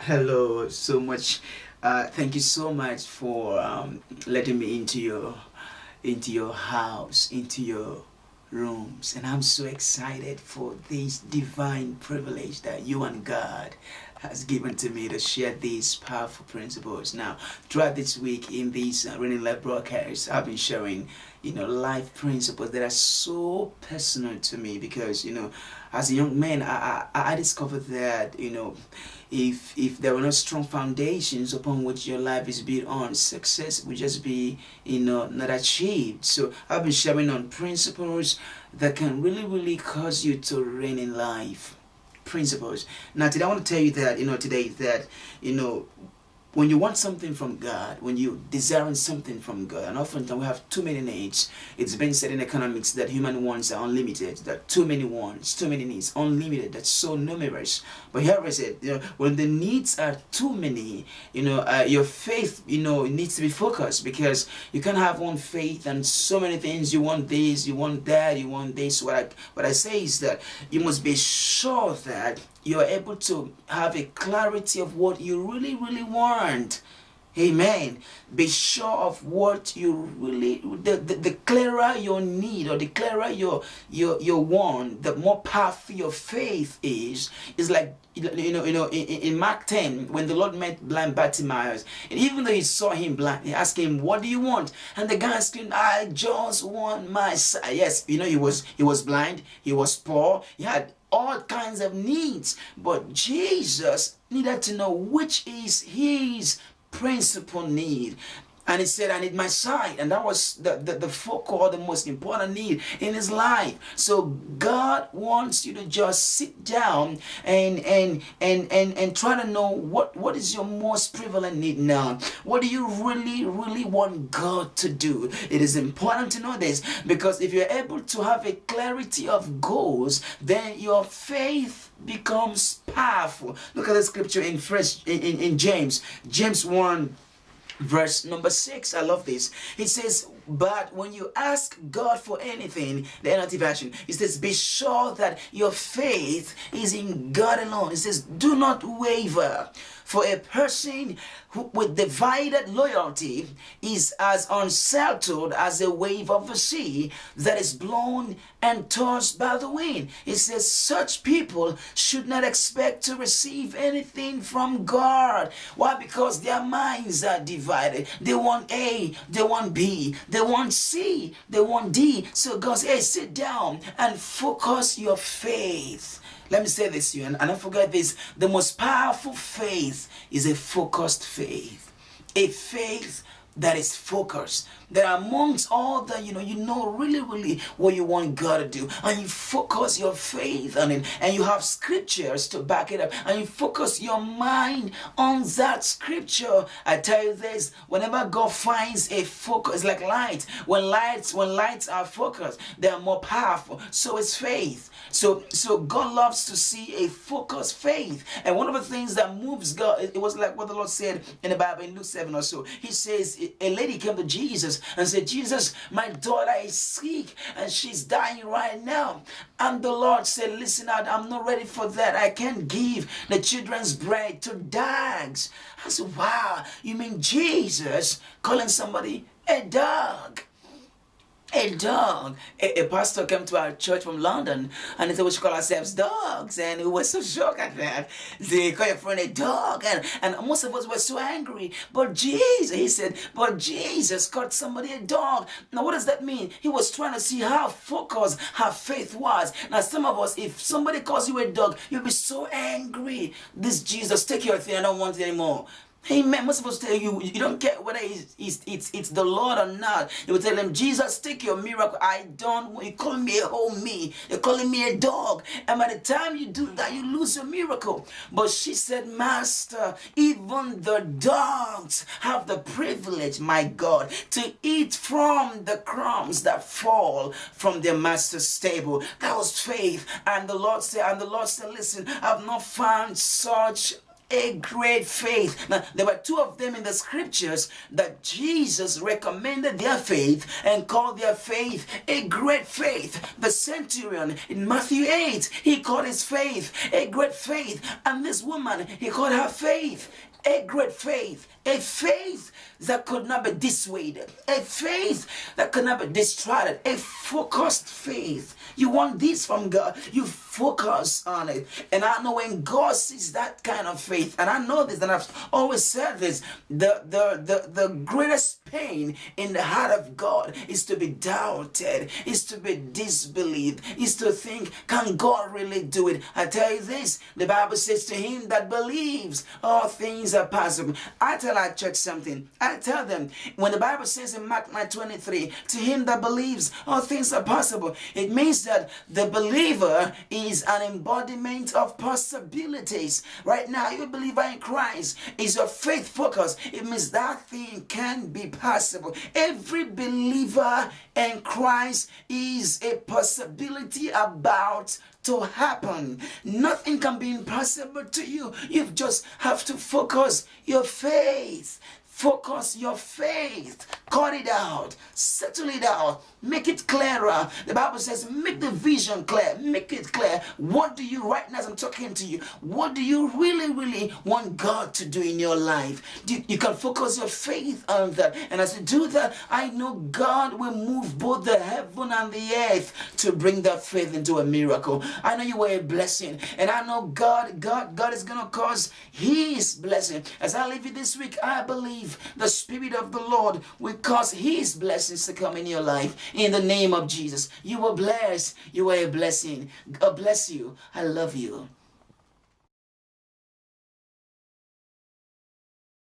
Hello, so much. Thank you so much for letting me into your house, into your rooms, and I'm so excited for this divine privilege that you and God has given to me to share these powerful principles. Now, throughout this week in these Running Life broadcasts, I've been sharing, life principles that are so personal to me because, as a young man, I discovered that, if there were no strong foundations upon which your life is built on, success would just be, not achieved. So I've been sharing on principles that can really cause you to reign in life. Principles. Now today I want to tell you that, today that, you know, when you want something from God, when you desiring something from God, and oftentimes we have too many needs. It's been said in economics that human wants are unlimited, that too many wants, too many needs, unlimited, that's so numerous. But here is it, when the needs are too many, your faith, needs to be focused because you can't have one faith and so many things. You want this, you want that, you want this. What I say is that you must be sure that you're able to have a clarity of what you really want. Amen. Be sure of what you really, the clearer your need or the clearer your want, the more powerful your faith is. It's like, in Mark 10, when the Lord met blind Bartimaeus, and even though he saw him blind, he asked him, "What do you want?" And the guy screamed, "I just want my sight." Yes, he was blind, he was poor, he had all kinds of needs, but Jesus needed to know which is his principal need. And he said, "I need my sight." And that was the focal or the most important need in his life. So God wants you to just sit down and try to know what is your most prevalent need now. What do you really want God to do? It is important to know this because if you're able to have a clarity of goals, then your faith becomes powerful. Look at the scripture in James 1 verse number 6. I love this. It says, "But when you ask God for anything," the NLT version, it says, "be sure that your faith is in God alone." It says, "Do not waver. For a person with divided loyalty is as unsettled as a wave of the sea that is blown and tossed by the wind." It says such people should not expect to receive anything from God. Why? Because their minds are divided. They want A, they want B, they want C, they want D. So God says, "Hey, sit down and focus your faith." Let me say this to you, and don't forget this. The most powerful faith is a focused faith. A faith that is focused. That amongst all that, you know really what you want God to do. And you focus your faith on it. And you have scriptures to back it up. And you focus your mind on that scripture. I tell you this, whenever God finds a focus, it's like light. When lights are focused, they are more powerful. So is faith. So God loves to see a focused faith. And one of the things that moves God, it was like what the Lord said in the Bible in Luke 7 or so. He says, a lady came to Jesus and said, "Jesus, my daughter is sick and she's dying right now." And the Lord said, "Listen out, I'm not ready for that. I can't give the children's bread to dogs." I said, "Wow, you mean Jesus calling somebody a dog?" A dog. A pastor came to our church from London and he said we should call ourselves dogs, and we were so shocked at that. They call your friend a dog, and most of us were so angry. But Jesus, he said, but Jesus called somebody a dog. Now what does that mean? He was trying to see how focused her faith was. Now some of us, if somebody calls you a dog, you'll be so angry. This Jesus, take your thing, I don't want it anymore. Amen. Most of us tell you don't care whether it's the Lord or not. You will tell them, "Jesus, take your miracle. I don't want you calling me a whole me. You're calling me a dog." And by the time you do that, you lose your miracle. But she said, "Master, even the dogs have the privilege, my God, to eat from the crumbs that fall from their master's table." That was faith. And the Lord said, "Listen, I've not found such a great faith. Now, there were two of them in the scriptures that Jesus recommended their faith and called their faith a great faith. The centurion in Matthew 8, he called his faith a great faith. And this woman, he called her faith a great faith. A faith that could not be dissuaded. A faith that could not be distracted. A focused faith. You want this from God, you focus on it. And I know when God sees that kind of faith, and I know this, and I've always said this, the greatest pain in the heart of God is to be doubted, is to be disbelieved, is to think, can God really do it? I tell you this, the Bible says, to him that believes, all things are possible. I tell our church something. I tell them, when the Bible says in Mark 9:23, to him that believes, all things are possible, it means that the believer is an embodiment of possibilities. Right now, you believer in Christ is your faith focus. It means that thing can be possible. Every believer in Christ is a possibility about to happen. Nothing can be impossible to you. You just have to focus your faith. Focus your faith. Cut it out. Settle it out. Make it clearer. The Bible says, make the vision clear. Make it clear. What do you, right now as I'm talking to you, what do you really, really want God to do in your life? You can focus your faith on that. And as you do that, I know God will move both the heaven and the earth to bring that faith into a miracle. I know you were a blessing. And I know God is going to cause his blessing. As I leave you this week, I believe the Spirit of the Lord will cause his blessings to come in your life. In the name of Jesus, you were blessed. You were a blessing. God bless you. I love you.